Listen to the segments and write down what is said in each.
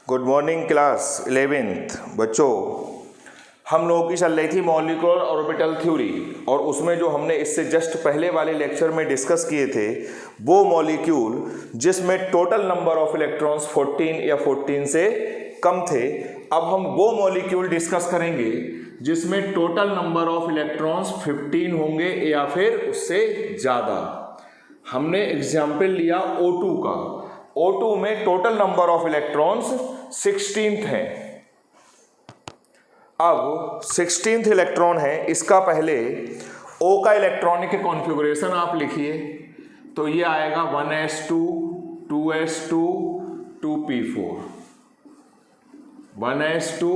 Good morning class 11th बच्चों। हम लोगों की चल रही थी मॉलिक्यूलर ऑर्बिटल थ्योरी, और उसमें जो हमने इससे जस्ट पहले वाले लेक्चर में डिस्कस किए थे वो मॉलिक्यूल जिसमें टोटल नंबर ऑफ इलेक्ट्रॉन्स 14 या 14 से कम थे। अब हम वो मॉलिक्यूल डिस्कस करेंगे जिसमें टोटल नंबर ऑफ इलेक्ट्रॉन्स 15 होंगे या फिर उससे ज़्यादा। हमने एग्जाम्पल लिया O2 का। O2 में total number of electrons 16th है। अब 16th इलेक्ट्रॉन है, इसका पहले O का इलेक्ट्रॉनिक कॉन्फ़िगरेशन आप लिखिए, तो ये आएगा 1s2 2s2 2p4, 1s2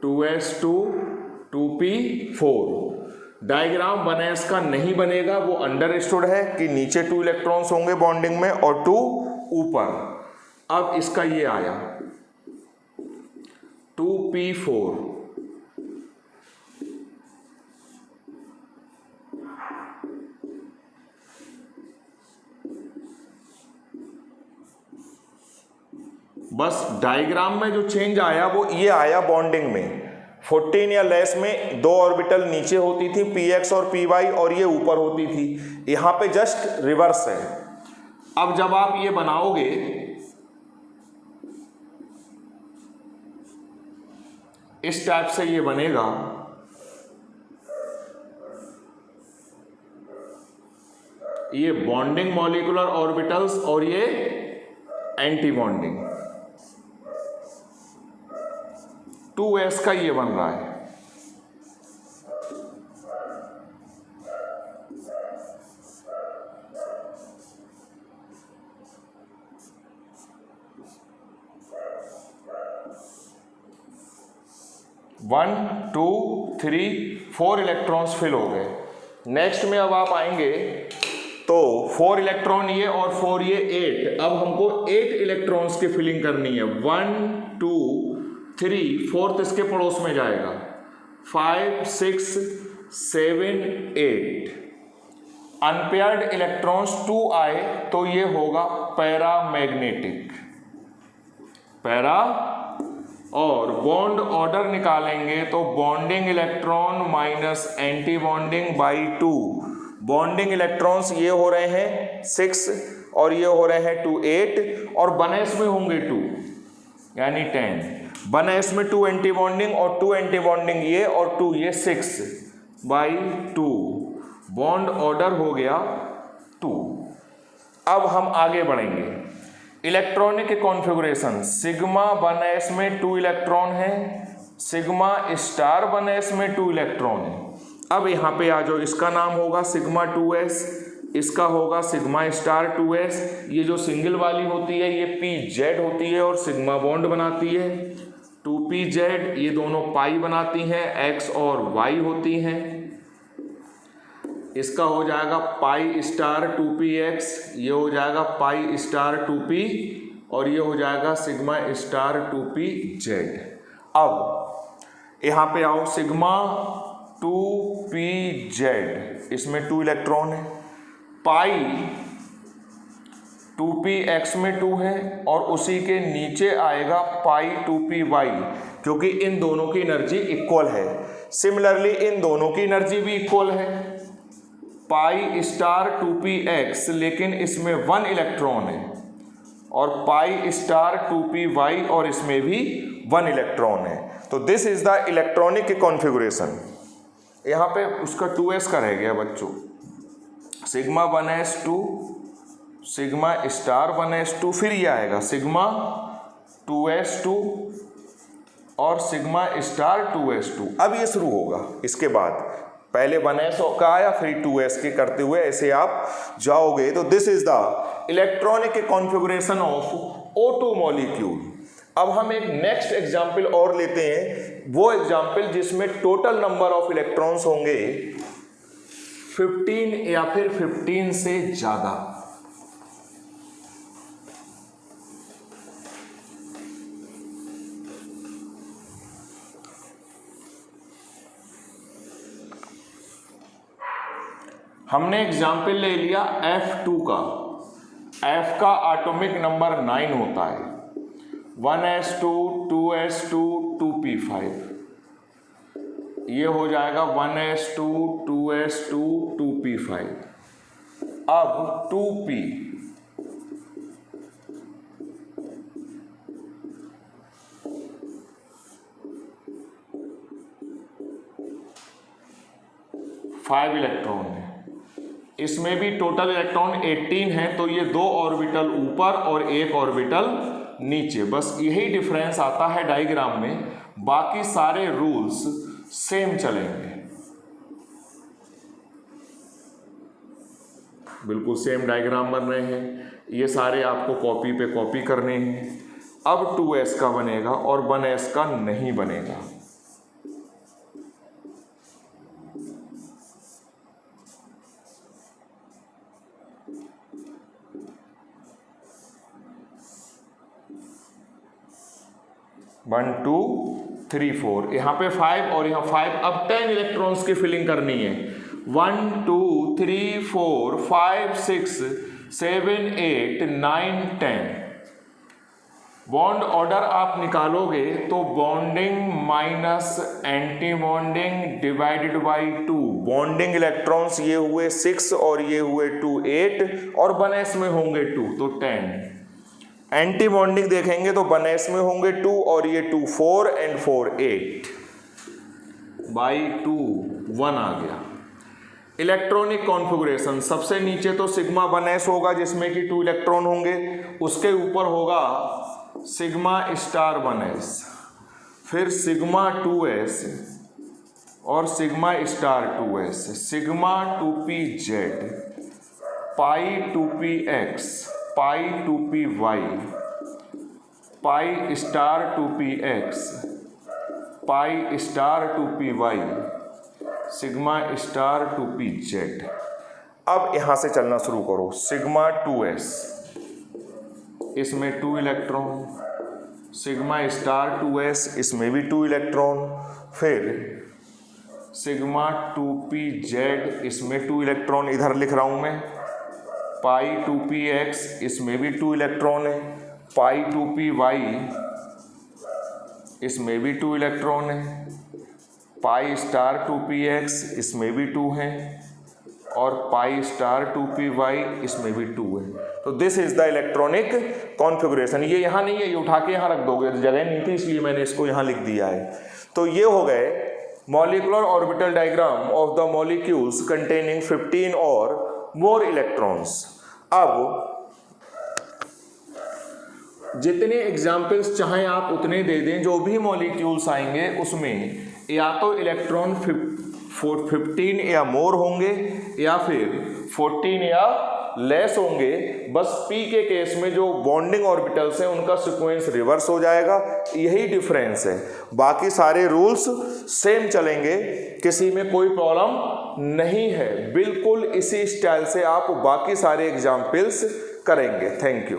2s2 2p4। Diagram 1s का नहीं बनेगा, वो अंडरस्टूड है कि नीचे 2 इलेक्ट्रॉन्स होंगे बॉन्डिंग में और 2 ऊपर। अब इसका ये आया 2p4, बस डायग्राम में जो चेंज आया वो ये आया बॉन्डिंग में। 14 या लेस में 2 ऑर्बिटल नीचे होती थी px और py, और ये ऊपर होती थी। यहां पे जस्ट रिवर्स है। अब जब आप ये बनाओगे इस टाइप से ये बनेगा, ये बॉन्डिंग मॉलिक्यूलर ऑर्बिटल्स और ये एंटी बॉन्डिंग। 2s का ये बन रहा है। वन 2 3 4 इलेक्ट्रॉन्स फिल हो गए। नेक्स्ट में अब आप आएंगे तो 4 इलेक्ट्रॉन ये और 4 ये 8। अब हमको 8 इलेक्ट्रॉन्स की फिलिंग करनी है। 1 2 3, फोर्थ इसके पड़ोस में जाएगा, 5 6 7 8। अनपेयर्ड इलेक्ट्रॉन्स 2 आए तो ये होगा पैरामैग्नेटिक, पैरा। और बॉन्ड ऑर्डर निकालेंगे तो bonding electron minus anti bonding by 2। Bonding electrons ये हो रहे हैं 6 और ये हो रहे हैं 2 8, और 1s में होंगे 2 यानी 10। 1s में 2 एंटी बॉन्डिंग और 2 एंटी बॉन्डिंग ये और 2 ये, 6/2। बॉन्ड ऑर्डर हो गया 2। अब हम आगे बढ़ेंगे। इलेक्ट्रॉनिक कॉन्फ़िगरेशन, सिग्मा 1s में 2 इलेक्ट्रॉन है, सिग्मा स्टार 1s में 2 इलेक्ट्रॉन है। अब यहाँ पे आ जाओ, इसका नाम होगा सिग्मा 2s, इसका होगा सिग्मा स्टार 2s। ये जो सिंगल वाली होती है ये pz होती है और सिग्मा बॉन्ड बनाती है। 2pz ये दोनों पाई बनाती हैं, x और y होती हैं। इसका हो जाएगा पाई स्टार 2px, ये हो जाएगा पाई स्टार 2p, और ये हो जाएगा सिग्मा स्टार 2pz। अब यहाँ पे आओ, सिग्मा 2pz इसमें 2 इलेक्ट्रॉन है, पाई 2px में 2 है, और उसी के नीचे आएगा पाई 2py, क्योंकि इन दोनों की एनर्जी इक्वल है। सिमिलरली इन दोनों की एनर्जी भी इक्वल है, पाई स्टार 2px, लेकिन इसमें 1 इलेक्ट्रॉन है, और पाई स्टार 2py और इसमें भी 1 इलेक्ट्रॉन है। तो this is the electronic configuration. यहाँ पे उसका 2s का रह गया बच्चों, sigma 1s2 sigma star 1s2, फिर ये आएगा सिग्मा 2s2 और सिग्मा स्टार 2s2। अब ये शुरू होगा, इसके बाद पहले 1s का आया फिर 2s के करते हुए ऐसे आप जाओगे। तो this is the electronic configuration of O2 molecule. अब हम एक नेक्स्ट एग्जाम्पल और लेते हैं, वो एग्जाम्पल जिसमें टोटल नंबर ऑफ इलेक्ट्रॉन्स होंगे 15 या फिर 15 से ज्यादा। हमने एग्जाम्पल ले लिया F2 का। F का एटॉमिक नंबर 9 होता है। 1s2 2s2 2p5, ये हो जाएगा 1s2 2s2 2p5। अब 2p, फाइव इलेक्ट्रॉन है, इसमें भी टोटल इलेक्ट्रॉन 18 है, तो ये 2 ऑर्बिटल ऊपर और 1 ऑर्बिटल नीचे, बस यही डिफरेंस आता है डायग्राम में, बाकी सारे रूल्स सेम चलेंगे, बिल्कुल सेम डायग्राम बन रहे हैं। ये सारे आपको कॉपी पे कॉपी करने हैं। अब 2s का बनेगा और 1s का नहीं बनेगा। वन टू थ्री फोर, यहाँ पे 5 और यहाँ 5। अब 10 इलेक्ट्रॉन्स की फिलिंग करनी है। 1 2 3 4 5 6 7 8 9 10। बॉन्ड ऑर्डर आप निकालोगे तो bonding minus anti bonding divided by 2। Bonding electrons ये हुए 6 और ये हुए 2 8 और 1s में होंगे 2 तो 10। एंटी बॉन्डिंग देखेंगे तो 1s में होंगे 2 और ये 2 4 एंड 4 8 बाई 2 1 आ गया। इलेक्ट्रॉनिक कॉन्फ़िगरेशन, सबसे नीचे तो सिग्मा 1s होगा जिसमें कि 2 इलेक्ट्रॉन होंगे, उसके ऊपर होगा सिग्मा स्टार 1s, फिर सिग्मा 2s और sigma star 2s, sigma 2pz, पाई 2px, पाई 2py, pi star 2px, pi star 2py, sigma star 2pz। अब यहां से चलना शुरू करो। सिग्मा 2s, इसमें 2 इलेक्ट्रॉन, सिग्मा स्टार 2s, इसमें भी 2 इलेक्ट्रॉन, फिर सिग्मा 2pz, इसमें 2 इलेक्ट्रॉन इधर लिख रहा हूं मैं, पाई 2px, इसमें भी 2 इलेक्ट्रॉन है, पाई 2py, इसमें भी 2 इलेक्ट्रॉन है, पाई स्टार 2px, इसमें भी 2 हैं, और पाई स्टार 2py, इसमें भी 2 है। तो this is the electronic configuration. ये यहाँ नहीं है, ये उठा के यहाँ रख दोगे, जगह नहीं थी इसलिए मैंने इसको यहाँ लिख दिया है। तो ये हो गए molecular orbital diagram of the molecules containing 15 और मोर इलेक्ट्रॉन्स। अब जितने एग्जाम्पल्स चाहें आप उतने दे दें, जो भी मॉलिक्यूल्स आएंगे उसमें या तो इलेक्ट्रॉन 15 या मोर होंगे या फिर 14 या लेस होंगे। बस p के केस में जो बॉन्डिंग ऑर्बिटल्स हैं उनका सीक्वेंस रिवर्स हो जाएगा, यही डिफरेंस है। बाकी सारे रूल्स सेम चलेंगे, किसी में कोई प्रॉब्लम नहीं है। बिल्कुल इसी स्टाइल से आप बाकी सारे एग्जाम्पल्स करेंगे। Thank you.